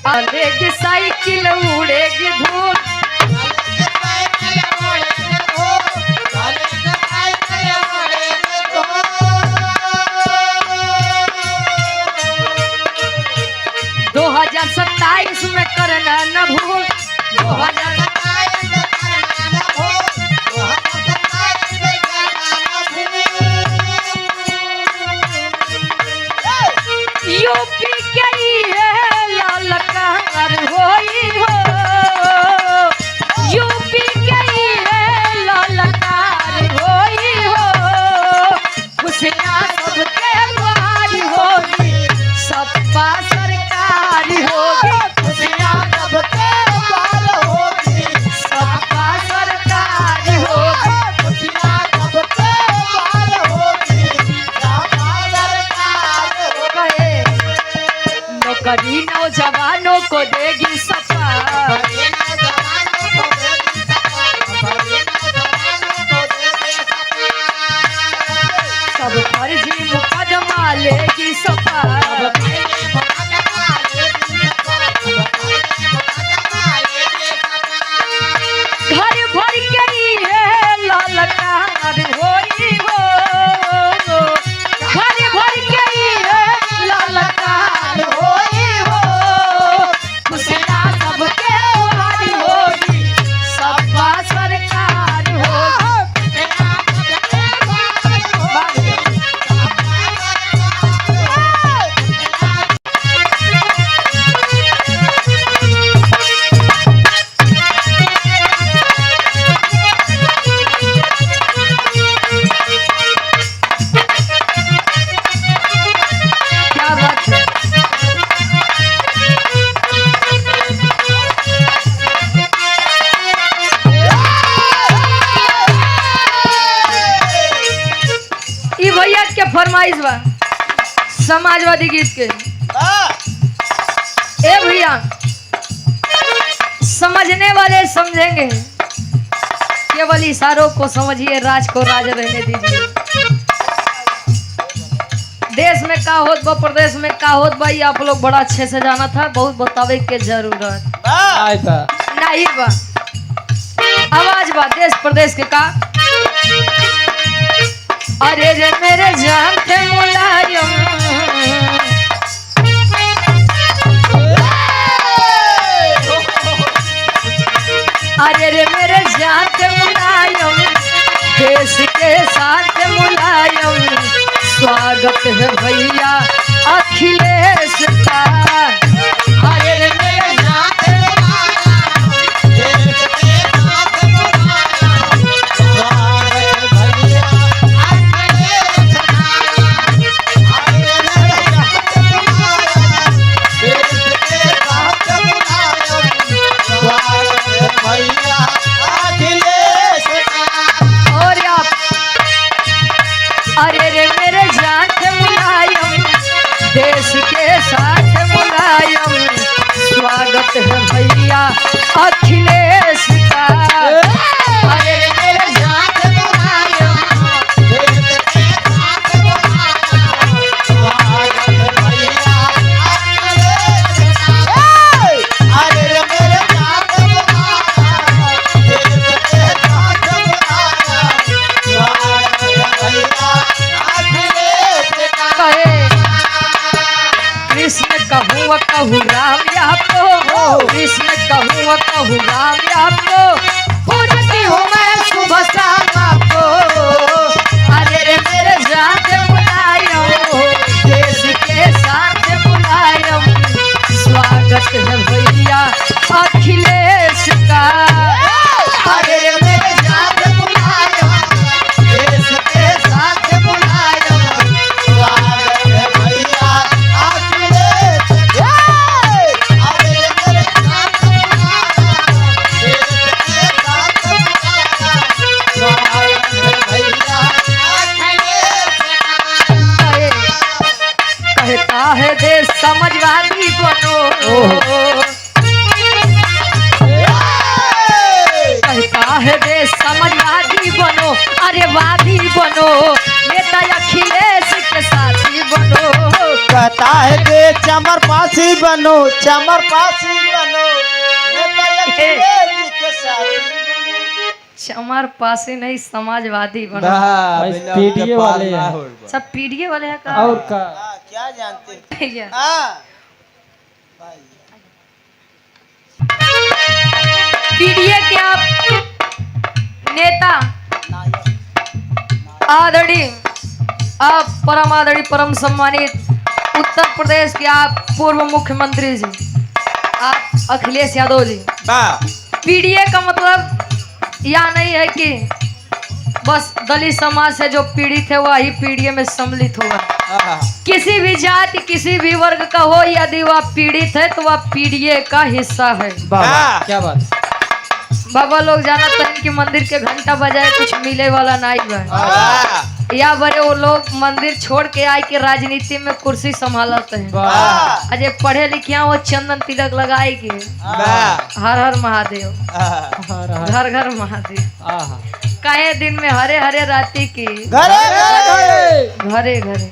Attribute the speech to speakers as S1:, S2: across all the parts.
S1: चलेगी साइकिल उड़ेगी धूल, 2027 में करना न भूल, 2027 में करना न भूल, 2027 में करना न भूल। यूपी के ये ललकार होई हो, यूपी के ये ललकार होई हो, खुशियाँ सबके द्वार होगी, सबका सरकार होगी, खुशियाँ सबके द्वार होगी, सबका सरकार होगी, खुशियाँ सबके द्वार होगी, सबका सरकार होगी। नौकरी नौजवानों को देगी सरकार, सब फर्जी मुकदमा लेगी सरकार, घर भर के लिए ललकार होई हो, घर भर के लिए ललकार होई हो, खुशियाँ सबके द्वार होगी, सबका सरकार होगी, क्या बात है। ई भैया के फरमाइश बा समाजवादी गीत के। ए भैया समझने वाले समझेंगे, केवल इशारों को समझिए, राज को राज रहने दीजिए। देश में का होत बा, प्रदेश में का होत बा, ये आप लोग बड़ा अच्छे से जाना था, बहुत बतावे के जरूरत नहीं बा। आवाज बा देश प्रदेश के का, अरे रे मेरे जान थे मुलायम, अरे रे मेरे जान थे मुलायम, देश के साथ मुलायम, स्वागत है भैया अखिलेश का, अरे रे मेरे जान थे मुलायम, देश के साथ मुलायम, स्वागत है भैया अखिलेश का, अरे रे मेरे जान थे मुलायम, देश के साथ मुलायम, स्वागत है भैया अखिलेश का। और आप, अरे रे मेरे जान थे मुलायम, देश के साथ मुलायम, स्वागत है भैया अखिलेश का, अरे रे मेरे जान थे मुलायम, देश के साथ मुलायम, स्वागत है भैया अखिलेश का, अरे रे मेरे जान थे मुलायम, देश के साथ मुलायम, स्वागत है भैया अखिलेश का। कृष्ण कहूँ कहूँ राम आपको, कृष्ण कहूँ कहूँ राम आपको, पूजती हूँ मैं सुबह शाम आपको, अरे रे मेरे जान मुलायम, देश के साथ मुलायम, स्वागत है भैया अखिलेश का, अरे रे मेरे जान मुलायम, देश के साथ मुलायम, स्वागत है भैया अखिलेश का, अरे रे मेरे जान मुलायम, देश के साथ मुलायम, स्वागत है भैया अखिलेश का। कहता है देश समाजवादी बनो, कहता है देश समाजवादी बनो, अरे वादी बनो, नेता अखिलेश के साथी बनो,
S2: कहता है देश चमरपासी बनो, चमरपासी बनो, नेता अखिलेश जी के साथी बनो।
S1: चमरपासी नहीं, समाजवादी बनो।
S3: पीडीए वाले हैं।
S1: सब पीडीए वाले हैं का?
S3: और का
S2: क्या जानते हैं?
S1: भैया पीडीए के आप नेता आदरणीय, आप परम आदरणीय, परम सम्मानित उत्तर प्रदेश के आप पूर्व मुख्यमंत्री जी, आप अखिलेश यादव जी। पीडीए का मतलब यह नहीं है कि बस दलित समाज से जो पीड़ित है वही पीडीए में सम्मिलित होगा। किसी भी जाति, किसी भी वर्ग का हो, यदि वह पीड़ित है तो वह पीडीए का हिस्सा है।
S3: क्या बात।
S1: बाबा लोग जानते हैं कि मंदिर के घंटा बजाए कुछ मिले वाला नहीं है, या बड़े वो लोग मंदिर छोड़ के आए के राजनीति में कुर्सी संभालते हैं। अजय पढ़े लिखे वो चंदन तिलक लगाए के हर हर महादेव, घर घर महादेव, काहे दिन में हरे हरे राती की घरे घरे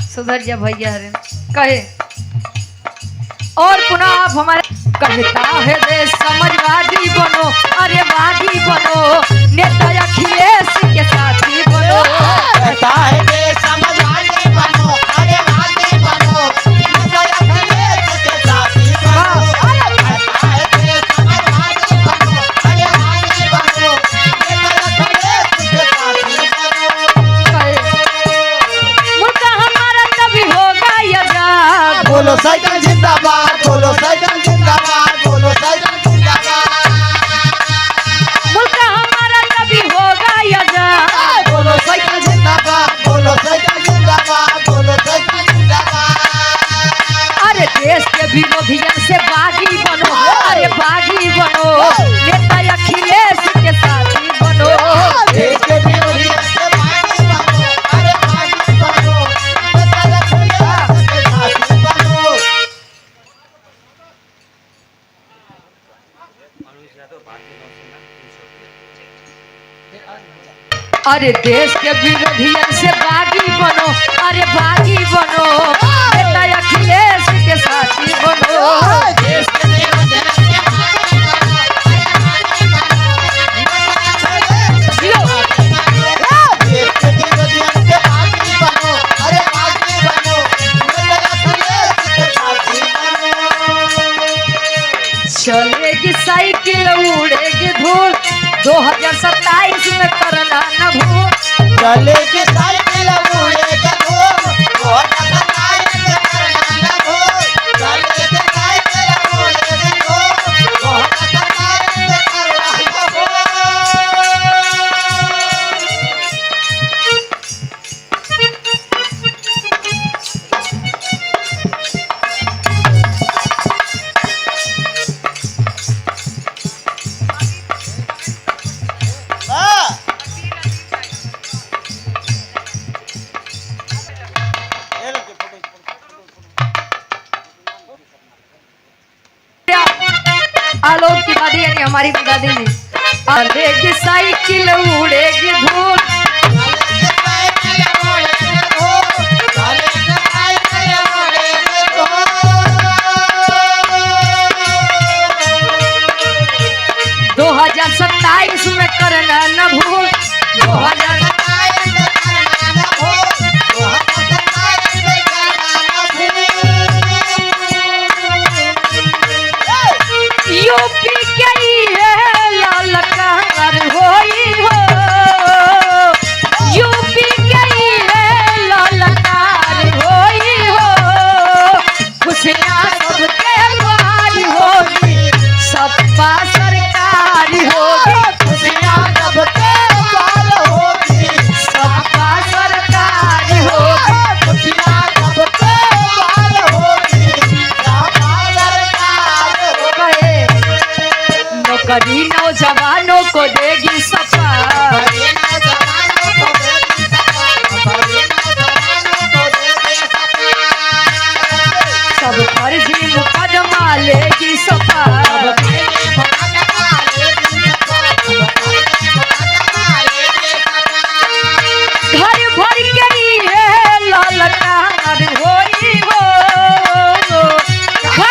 S1: सुधर जा भैया हरे कहे। और पुनः आप हमारे कहता है देश समझवादी बनो, अरे वादी बनो, नेता अखिलेश के साथी बनो।
S2: कहता है देश समझवादी बनो, अरे वादी बनो, नेता अखिलेश के साथी बनो। कहता है देश समझवादी बनो, अरे वादी बनो, नेता अखिलेश के साथी बनो।
S1: मुल्क हमारा तभी होगा आजाद।
S2: बोलो साइकिल जिंदाबाद, बोलो साइकिल जिंदाबाद, बोलो साइकिल जिंदाबाद।
S1: मुल्क हमारा तभी होगा आजाद।
S2: बोलो साइकिल जिंदाबाद, बोलो साइकिल जिंदाबाद, बोलो साइकिल जिंदाबाद।
S1: अरे देश के विरोधियों से बागी बनो, अरे बागी बनो, नेता अखिलेश के साथी बनो।
S2: देश के विरोधियों से बागी बनो, अरे बागी बनो, नेता अखिलेश के साथी बनो।
S1: अरे देश के विरोधियों से बागी बनो, अरे बागी बनो, नेता अखिलेश के साथी बनो।
S2: देश के विरोधियों से बागी बनो, अरे बागी बनो, नेता अखिलेश के साथी बनो। देश के विरोधियों से बागी बनो, अरे बागी बनो, नेता अखिलेश के साथी बनो।
S1: चलेगी साइकिल उड़ेगी धूल, 2027 में करना न भूल।
S2: चलेगी साइकिल उड़ेगी धूल, 2027 में करना न भूल। चलेगी साइकिल उड़ेगी धूल, 2027 में करना न भूल।
S1: आलोक की दादी यानी हमारी दादी जी। चलेगी साइकिल उड़ेगी धूल,
S2: चलेगी साइकिल उड़ेगी धूल, चलेगी साइकिल उड़ेगी धूल।
S1: 2027 में करना न भूल।
S2: 2027 में करना न भूल, 2027 में करना न भूल।
S1: यूपी के ये ललकार होई हो, यूपी के ये ललकार होई हो, खुशियाँ सबके बारी होगी, सबका सरकार होगी।
S2: खुशियाँ सबके पार होगी,
S1: सबका सरकार होगी।
S2: खुशियाँ सबके पार होगी, सबका सरकार होगी।
S1: कहे नौकरी नौजवानों को देगी सफा,
S2: बड़े नौजवानों को देगी सफा, बड़े नौजवानों को देगी सफा।
S1: सब फर्जी मुकदमा लेगी सफा। घर भर के ये ललकार होई हो, घर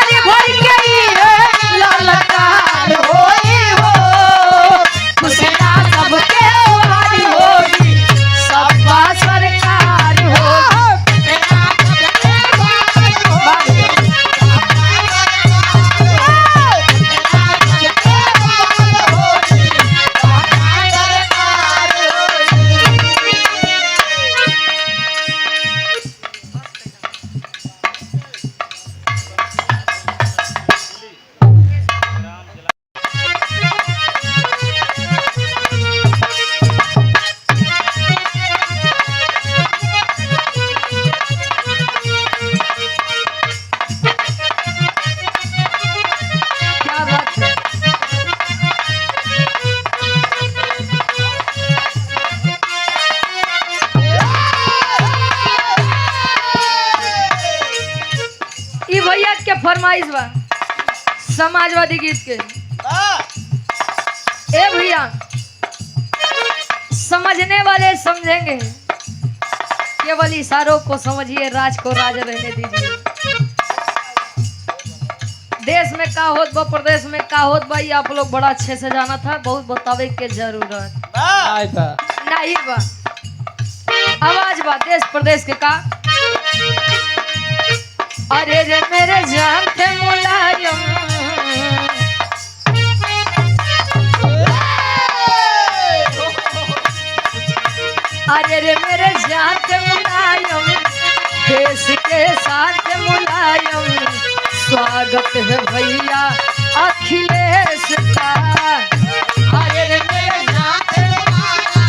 S1: समाजवादी गीत के ए भैया समझने वाले समझेंगे, केवल इशारों को समझिए, राज को राज रहने दीजिए। देश में का होत बा, प्रदेश में का होत बा, ये आप लोग बड़ा अच्छे से जाना था, बहुत बतावे के जरूरत
S3: नहीं था।
S1: नहीं बा। आवाज बा देश प्रदेश के का। अरे रे मेरे जान के मुलायम, अरे रे मेरे जान के मुलायम, देश के साथ मुलायम, स्वागत है भैया अखिलेश का। अरे रे मेरे जान के मुलायम,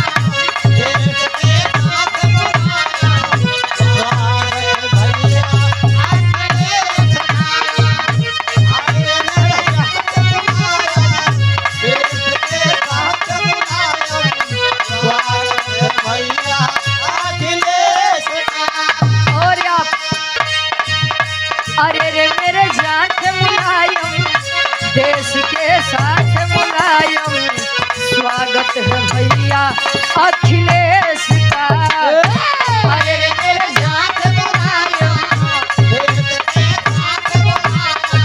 S1: देश के साथ मुलायम, स्वागत है भैया अखिलेश का। अरे रे मेरे जान के मुलायम, देश के साथ मुलायम, स्वागत है भैया अखिलेश का। और आप अरे रे मेरे जान के मुलायम, देश के साथ मुलायम, स्वागत है भैया अखिलेश का। अरे रे मेरे जान के मुलायम, देश के साथ मुलायम,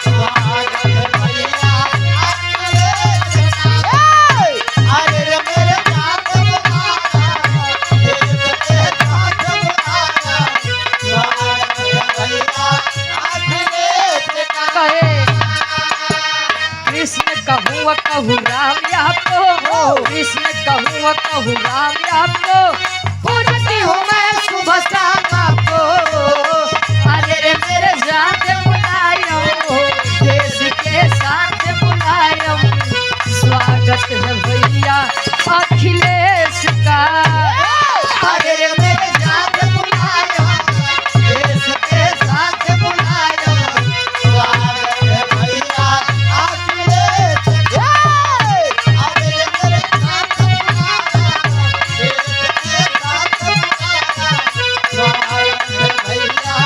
S1: स्वागत है भैया अखिलेश का। अरे रे मेरे जान के मुलायम, देश के साथ मुलायम, स्वागत है भैया अखिलेश का। कृष्ण कहूँ कहूँ राम आपको, कृष्ण कहूँ कहूँ राम आपको, पूजती हूँ मैं सुबह शाम आपको। अरे रे मेरे जान के मुलायम, देश के साथ मुलायम, स्वागत है भैया अखिलेश का। अरे रे मेरे जान के मुलायम, देश के साथ मुलायम, स्वागत है भैया अखिलेश का। अरे रे मेरे जान के मुलायम, देश के साथ मुलायम, स्वागत है भैया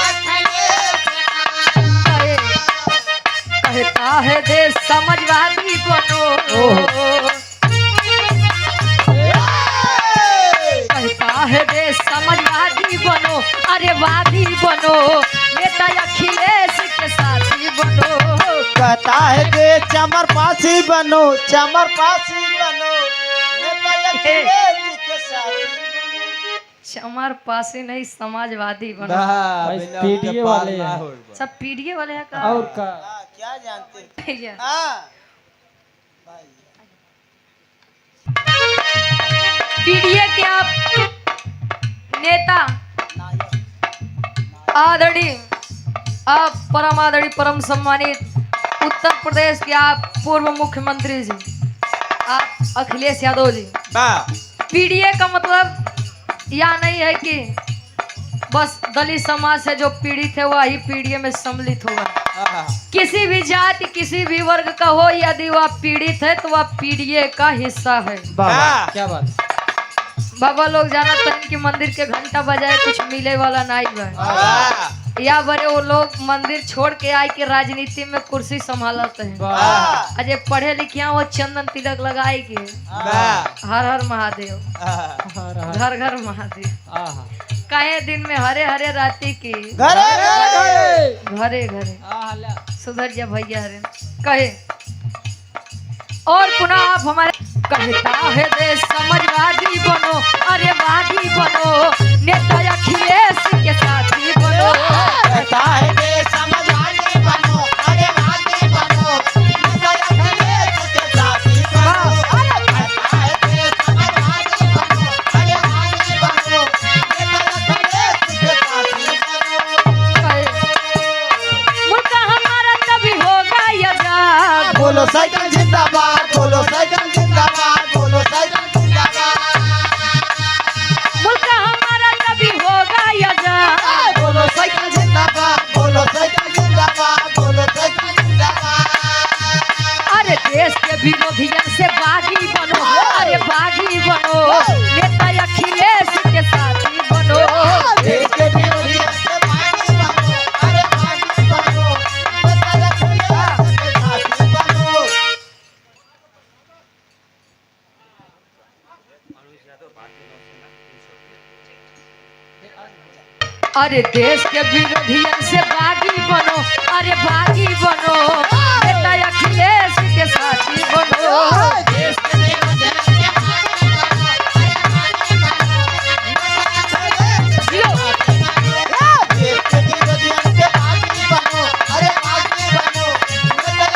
S1: अखिलेश का। कहता है देश समझवादी बनो, कहता है देश समझवादी बनो, अरे वादी बनो, नेता अखिलेश के साथी बनो।
S2: कहता है कि चमरपासी बनो, चमरपासी बनो, नेता अखिलेश जी के साथ।
S1: चमर पासी नहीं समाजवादी बनो।
S3: भाई पीडीए वाले हैं।
S1: सब पीडीए वाले हैं का।
S3: और का
S2: क्या जानते हैं?
S1: भैया
S2: हाँ
S1: पीडीए के आप नेता आदरणीय, आप परम आदरणीय, परम सम्मानित उत्तर प्रदेश के आप पूर्व मुख्यमंत्री जी, आप अखिलेश यादव जी। पीडीए का मतलब यह नहीं है कि बस दलित समाज से जो पीड़ित है वही पीडीए में सम्मिलित होगा। किसी भी जाति, किसी भी वर्ग का हो, यदि वह पीड़ित है तो वह पीडीए का हिस्सा है।
S3: क्या बात।
S1: बाबा लोग जानते हैं कि मंदिर के घंटा बजाए कुछ मिले वाला नहीं है, या बड़े वो लोग मंदिर छोड़ के आए के राजनीति में कुर्सी संभालते हैं। अजय पढ़े लिखे वो चंदन तिलक लगाए के हर हर महादेव, घर घर महादेव, कहे दिन में हरे हरे राती की घरे घरे सुधर जा भैया हरे कहे। और पुनः आप हमारे कहता है देश समझवादी बनो, अरे वादी बनो, नेता अखिलेश के साथी बनो।
S2: कहता है कि समझवादी बनो, अरे वादी बनो, नेता अखिलेश के साथी बनो। कहता है कि समझवादी बनो, अरे वादी बनो, नेता अखिलेश के साथी बनो।
S1: मुल्क हमारा कभी होगा आजाद,
S2: बोलो साइकिल जिंदाबाद, बोलो साइकिल जिंदाबाद, बोलो साइकिल जिंदाबाद।
S1: मुल्क हमारा कभी होगा आजाद,
S2: बोलो साइकिल जिंदाबाद, बोलो साइकिल जिंदाबाद, बोलो साइकिल जिंदाबाद।
S1: अरे देश के विरोधियन से बागी बनो, अरे बागी बनो, नेता अखिलेश के साथी बनो।
S2: देश के विरोधी से बागी बनो, अरे बागी बनो, नेता अखिलेश
S1: अरे देश के विरोधियन से बागी बनो, अरे बागी बनो, बेटा अखिलेश के साथी बनो।
S2: देश के विरोधियन से बागी बनो, अरे बागी बनो, देश के विरोधियन से बागी बनो, अरे बागी बनो,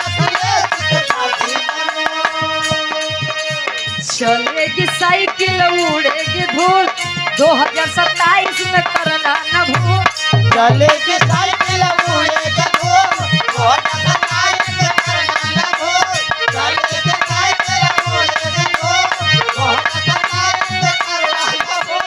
S2: अखिलेश के साथी बनो।
S1: चलेगी साइकिल उड़ेगी धूल, 2027 में करना न भूल।
S2: चलेगी साइकिल उड़ेगी धूल, 2027 में करना न भूल। चलेगी साइकिल उड़ेगी धूल, 2027 में करना न भूल।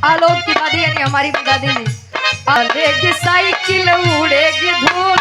S1: आलोक की दादी यानी हमारी दादी जी। चलेगी साइकिल उड़ेगी धूल,